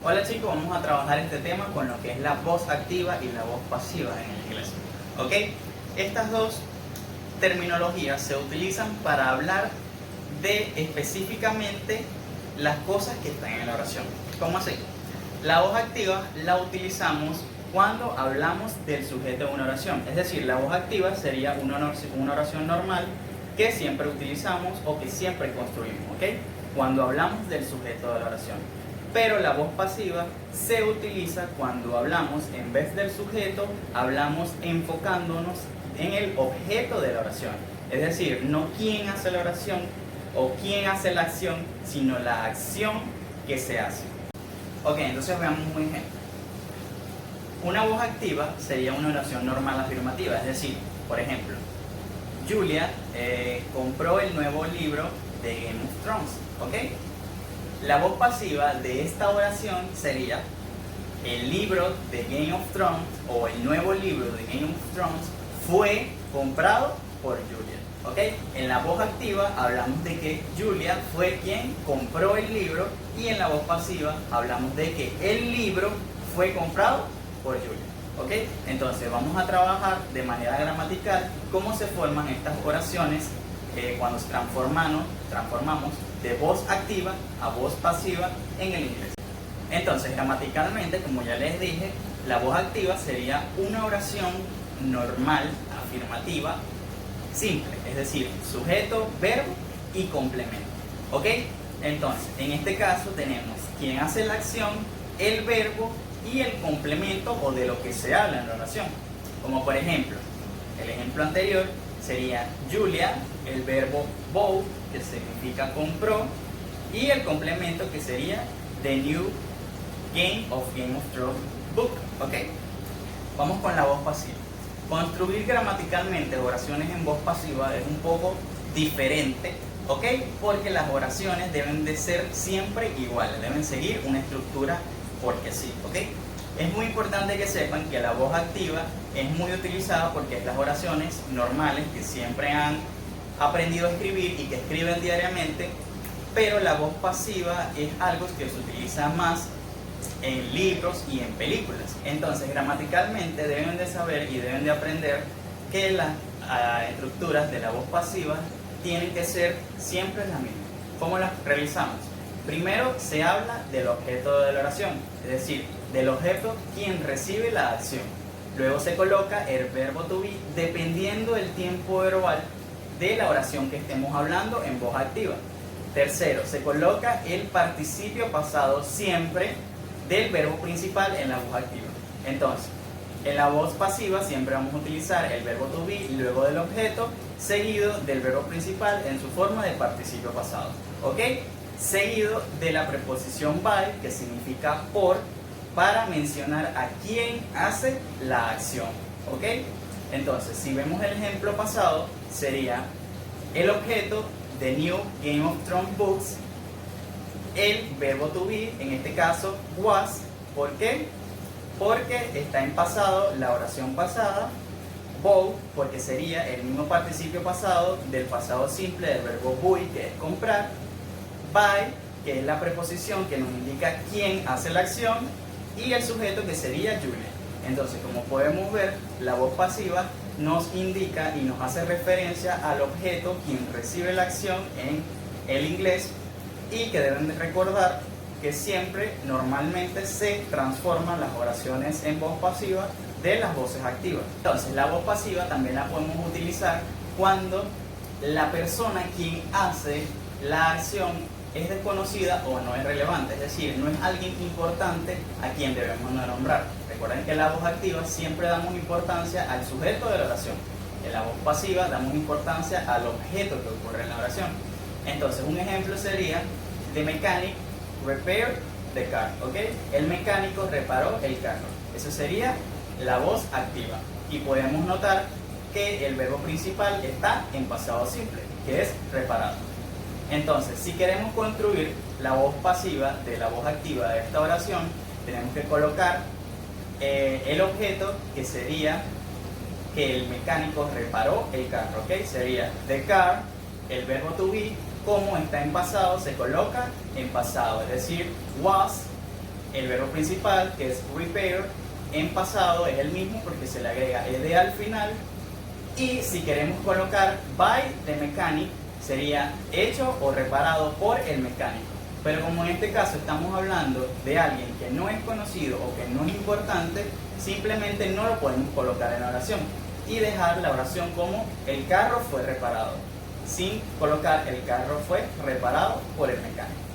Hola chicos, vamos a trabajar este tema con lo que es la voz activa y la voz pasiva en el inglés. ¿Ok? Estas dos terminologías se utilizan para hablar de específicamente las cosas que están en la oración. ¿Cómo así? La voz activa la utilizamos cuando hablamos del sujeto de una oración. Es decir, la voz activa sería una oración normal que siempre utilizamos o que siempre construimos, ¿ok? Cuando hablamos del sujeto de la oración. Pero la voz pasiva se utiliza cuando hablamos, en vez del sujeto, hablamos enfocándonos en el objeto de la oración. Es decir, no quién hace la oración o quién hace la acción, sino la acción que se hace. Ok, entonces veamos un ejemplo. Una voz activa sería una oración normal afirmativa, es decir, por ejemplo, Julia compró el nuevo libro de Game of Thrones, ¿ok? La voz pasiva de esta oración sería: el libro de Game of Thrones o el nuevo libro de Game of Thrones fue comprado por Julia. ¿Ok? En la voz activa hablamos de que Julia fue quien compró el libro, y en la voz pasiva hablamos de que el libro fue comprado por Julia. ¿Ok? Entonces vamos a trabajar de manera gramatical cómo se forman estas oraciones cuando transformamos de voz activa a voz pasiva en el inglés. Entonces, gramaticalmente, como ya les dije, la voz activa sería una oración normal, afirmativa, simple, es decir, sujeto, verbo y complemento. ¿Ok? Entonces, en este caso tenemos quien hace la acción, el verbo y el complemento o de lo que se habla en la oración. Como por ejemplo, el ejemplo anterior sería Julia, el verbo bought, que significa compró, y el complemento que sería The New Game of Thrones Book. ¿Ok? Vamos con la voz pasiva. Construir gramaticalmente oraciones en voz pasiva es un poco diferente, ¿ok? Porque las oraciones deben de ser siempre iguales, deben seguir una estructura porque sí, ¿ok? Es muy importante que sepan que la voz activa es muy utilizada porque es las oraciones normales que siempre han aprendido a escribir y que escriben diariamente, pero la voz pasiva es algo que se utiliza más en libros y en películas. Entonces, gramaticalmente deben de saber y deben de aprender que las estructuras de la voz pasiva tienen que ser siempre las mismas. ¿Cómo las realizamos? Primero se habla del objeto de la oración, es decir, del objeto quien recibe la acción. Luego se coloca el verbo to be dependiendo del tiempo verbal de la oración que estemos hablando en voz activa. Tercero, se coloca el participio pasado siempre del verbo principal en la voz activa. Entonces, en la voz pasiva siempre vamos a utilizar el verbo to be y luego del objeto, seguido del verbo principal en su forma de participio pasado. ¿Ok? Seguido de la preposición by, que significa por, para mencionar a quién hace la acción. ¿Ok? Entonces, si vemos el ejemplo pasado, sería el objeto de New Game of Thrones Books, el verbo to be, en este caso was. ¿Por qué? Porque está en pasado la oración pasada. Bought, porque sería el mismo participio pasado del pasado simple del verbo buy, que es comprar. By, que es la preposición que nos indica quién hace la acción, y el sujeto, que sería Julia. Entonces, como podemos ver, la voz pasiva nos indica y nos hace referencia al objeto quien recibe la acción en el inglés, y que deben de recordar que siempre normalmente se transforman las oraciones en voz pasiva de las voces activas. Entonces, la voz pasiva también la podemos utilizar cuando la persona quien hace la acción es desconocida o no es relevante, es decir, no es alguien importante a quien debemos nombrar. Recuerden que en la voz activa siempre damos importancia al sujeto de la oración. En la voz pasiva damos importancia al objeto que ocurre en la oración. Entonces, un ejemplo sería: The mechanic repaired the car. ¿Ok? El mecánico reparó el carro. Eso sería la voz activa. Y podemos notar que el verbo principal está en pasado simple, que es reparado. Entonces, si queremos construir la voz pasiva de la voz activa de esta oración, tenemos que colocar el objeto, que sería que el mecánico reparó el carro. ¿Ok? Sería the car, el verbo to be, como está en pasado, se coloca en pasado, es decir, was El verbo principal, que es repair, en pasado es el mismo porque se le agrega ed al final. Y si queremos colocar by the mechanic, sería hecho o reparado por el mecánico. Pero como en este caso estamos hablando de alguien que no es conocido o que no es importante, simplemente no lo podemos colocar en la oración y dejar la oración como el carro fue reparado, sin colocar el carro fue reparado por el mecánico.